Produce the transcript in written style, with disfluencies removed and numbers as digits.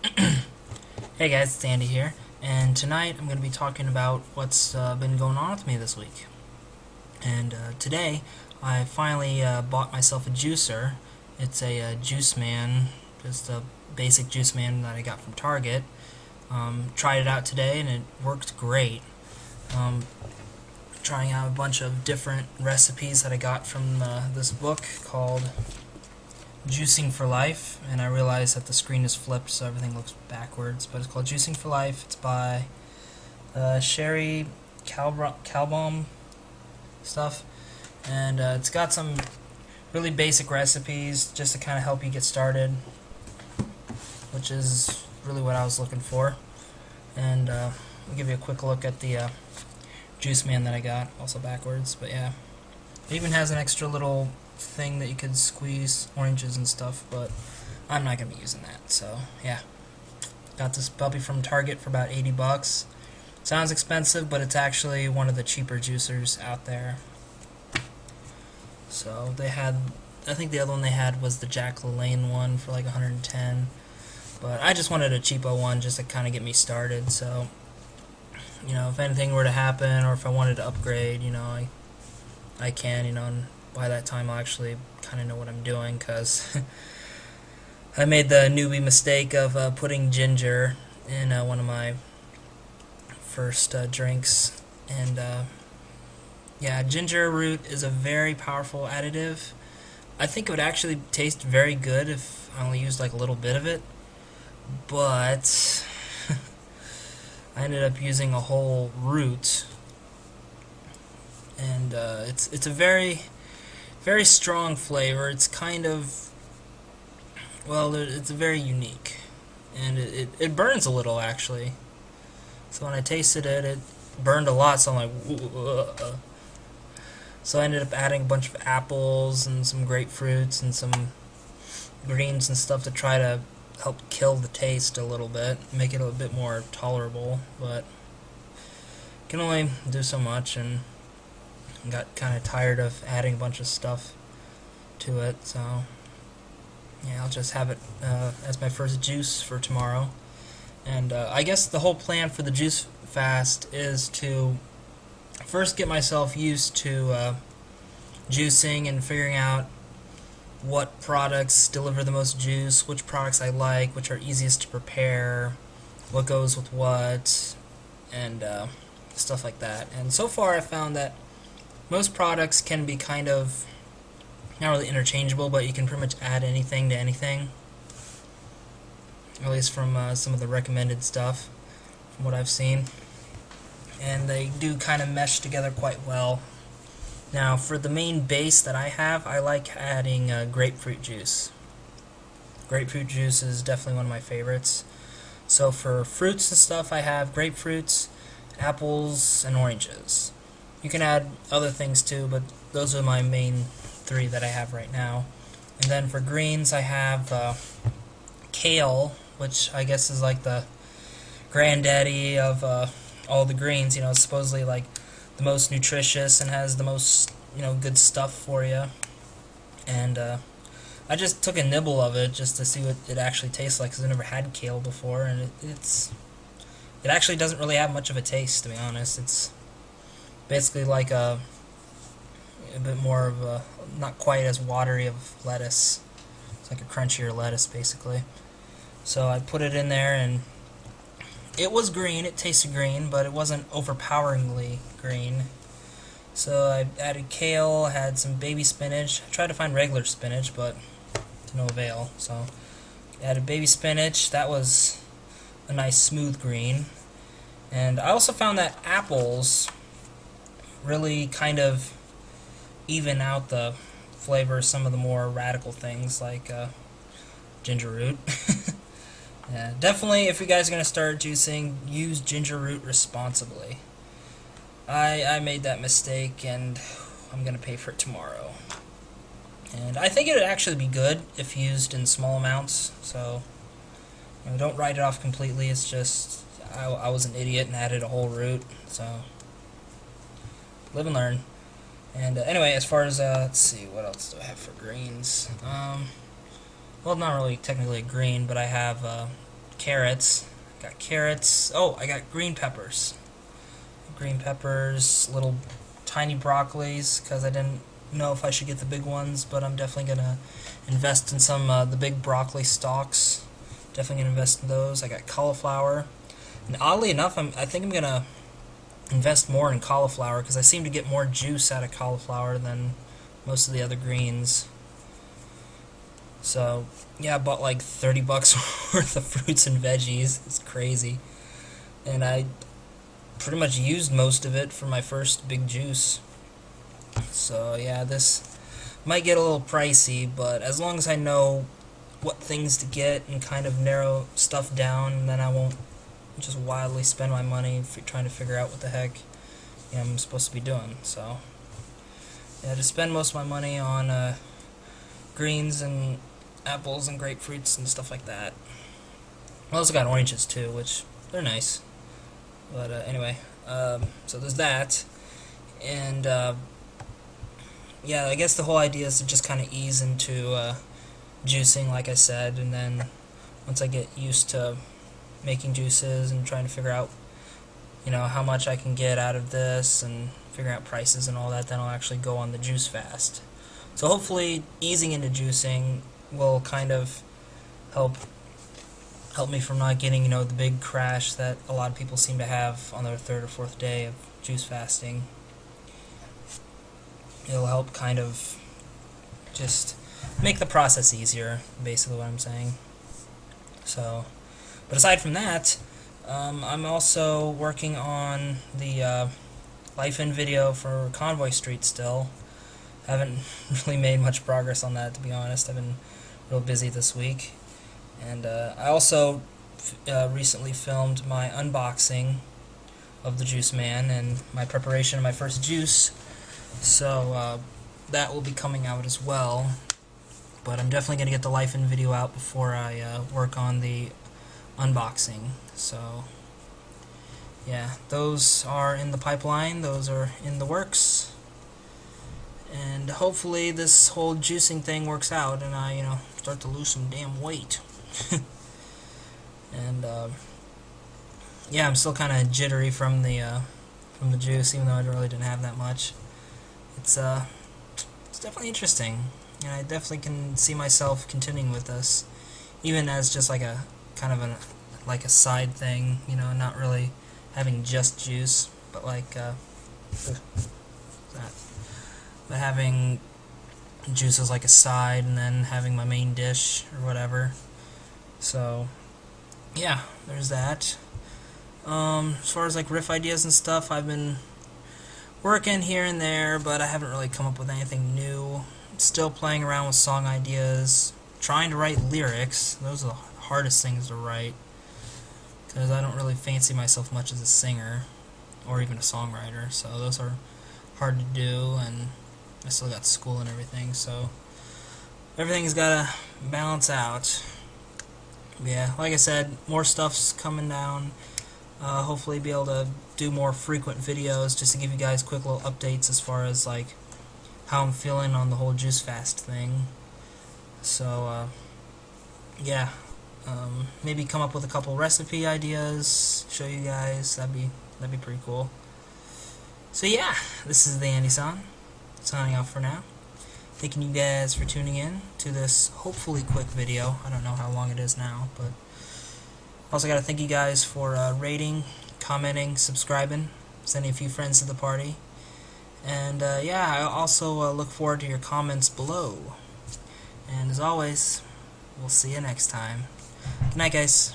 Hey guys, it's Andy here, and tonight I'm going to be talking about what's been going on with me this week. And today, I finally bought myself a juicer. It's a Juice Man, just a basic Juice Man that I got from Target. Tried it out today, and it worked great. Um, Trying out a bunch of different recipes that I got from this book called Juicing for Life, and I realize that the screen is flipped so everything looks backwards, but it's called Juicing for Life. It's by Sherry Calbaum stuff, and it's got some really basic recipes just to kind of help you get started, which is really what I was looking for. And I'll give you a quick look at the Juice Man that I got, also backwards, but yeah. It even has an extra little thing that you could squeeze oranges and stuff, but I'm not going to be using that, so yeah. Got this puppy from Target for about 80 bucks. Sounds expensive, but it's actually one of the cheaper juicers out there. So they had, I think the other one they had was the Jack LaLanne one for like 110, but I just wanted a cheapo one just to kind of get me started, so you know, if anything were to happen or if I wanted to upgrade, you know, I can, you know, and by that time I'll actually kind of know what I'm doing, because I made the newbie mistake of putting ginger in one of my first drinks, and yeah, ginger root is a very powerful additive. I think it would actually taste very good if I only used like a little bit of it, but I ended up using a whole root, and it's a very strong flavor. It's kind of, well, it's very unique, and it burns a little actually. So when I tasted it, it burned a lot. So I'm like, so I ended up adding a bunch of apples and some grapefruits and some greens and stuff to try to help kill the taste a little bit, make it a bit more tolerable, but can only do so much, and got kind of tired of adding a bunch of stuff to it, so yeah, I'll just have it as my first juice for tomorrow. And I guess the whole plan for the juice fast is to first get myself used to juicing and figuring out what products deliver the most juice, which products I like, which are easiest to prepare, what goes with what, and stuff like that. And so far I've found that most products can be kind of not really interchangeable, but you can pretty much add anything to anything, at least from some of the recommended stuff from what I've seen, and they do kind of mesh together quite well. Now, for the main base that I have, I like adding grapefruit juice. Grapefruit juice is definitely one of my favorites. So for fruits and stuff, I have grapefruits, apples, and oranges. You can add other things too, but those are my main three that I have right now. And then for greens, I have kale, which I guess is like the granddaddy of all the greens. You know, it's supposedly like the most nutritious and has the most, you know, good stuff for you. And I just took a nibble of it just to see what it actually tastes like, because I never had kale before, and it actually doesn't really have much of a taste, to be honest. It's basically like a bit more of a, not quite as watery of lettuce. It's like a crunchier lettuce, basically. So I put it in there, and it was green. It tasted green, but it wasn't overpoweringly green. So I added kale, had some baby spinach. I tried to find regular spinach, but to no avail. So I added baby spinach. That was a nice smooth green. And I also found that apples really kind of even out the flavor of some of the more radical things like ginger root. Yeah, definitely, if you guys are going to start juicing, use ginger root responsibly. I made that mistake, and I'm going to pay for it tomorrow. And I think it would actually be good if used in small amounts, so you know, don't write it off completely. It's just, I was an idiot and added a whole root, so live and learn. And anyway, as far as, let's see, what else do I have for greens? Well, not really technically a green, but I have carrots. Oh, I got green peppers. Green peppers, little tiny broccolis, because I didn't know if I should get the big ones, but I'm definitely going to invest in some the big broccoli stalks. Definitely going to invest in those. I got cauliflower. And oddly enough, I think I'm going to invest more in cauliflower, because I seem to get more juice out of cauliflower than most of the other greens. So, yeah, I bought like 30 bucks worth of fruits and veggies. It's crazy. And I pretty much used most of it for my first big juice. So, yeah, this might get a little pricey, but as long as I know what things to get and kind of narrow stuff down, then I won't just wildly spend my money trying to figure out what the heck I'm supposed to be doing. So, yeah, just spend most of my money on greens and apples and grapefruits and stuff like that. I also got oranges too, which they're nice. But anyway, so there's that. And yeah, I guess the whole idea is to just kind of ease into juicing, like I said, and then once I get used to making juices and trying to figure out, how much I can get out of this and figuring out prices and all that, then I'll actually go on the juice fast. So hopefully easing into juicing will kind of help me from not getting, the big crash that a lot of people seem to have on their third or fourth day of juice fasting. It'll help kind of just make the process easier, basically what I'm saying. So, but aside from that, I'm also working on the Life In video for Convoy Street still. Haven't really made much progress on that, to be honest. I've been real busy this week. And I also recently filmed my unboxing of the Juice Man and my preparation of my first juice. So that will be coming out as well. But I'm definitely going to get the Life In video out before I work on the unboxing. So yeah, those are in the pipeline. Those are in the works. And hopefully this whole juicing thing works out and I, start to lose some damn weight. And yeah, I'm still kind of jittery from the juice, even though I really didn't have that much. It's definitely interesting, and I definitely can see myself continuing with this, even as just like a kind of like a side thing, not really having just juice, but like but having juice as like a side, and then having my main dish or whatever. So yeah, there's that. As far as like riff ideas and stuff, I've been working here and there, but I haven't really come up with anything new. Still playing around with song ideas, trying to write lyrics. Those are the hardest things to write, because I don't really fancy myself much as a singer or even a songwriter, so those are hard to do, and I still got school and everything, so everything's gotta balance out. Yeah, like I said, more stuff's coming down. Hopefully be able to do more frequent videos just to give you guys quick little updates as far as like how I'm feeling on the whole juice fast thing. So yeah, maybe come up with a couple recipe ideas, show you guys. That'd be pretty cool. So yeah, this is the Andy-san, signing off for now. Thanking you guys for tuning in to this hopefully quick video. I don't know how long it is now, but also got to thank you guys for rating, commenting, subscribing, sending a few friends to the party. And yeah, I also look forward to your comments below. And as always, we'll see you next time. Good night, guys.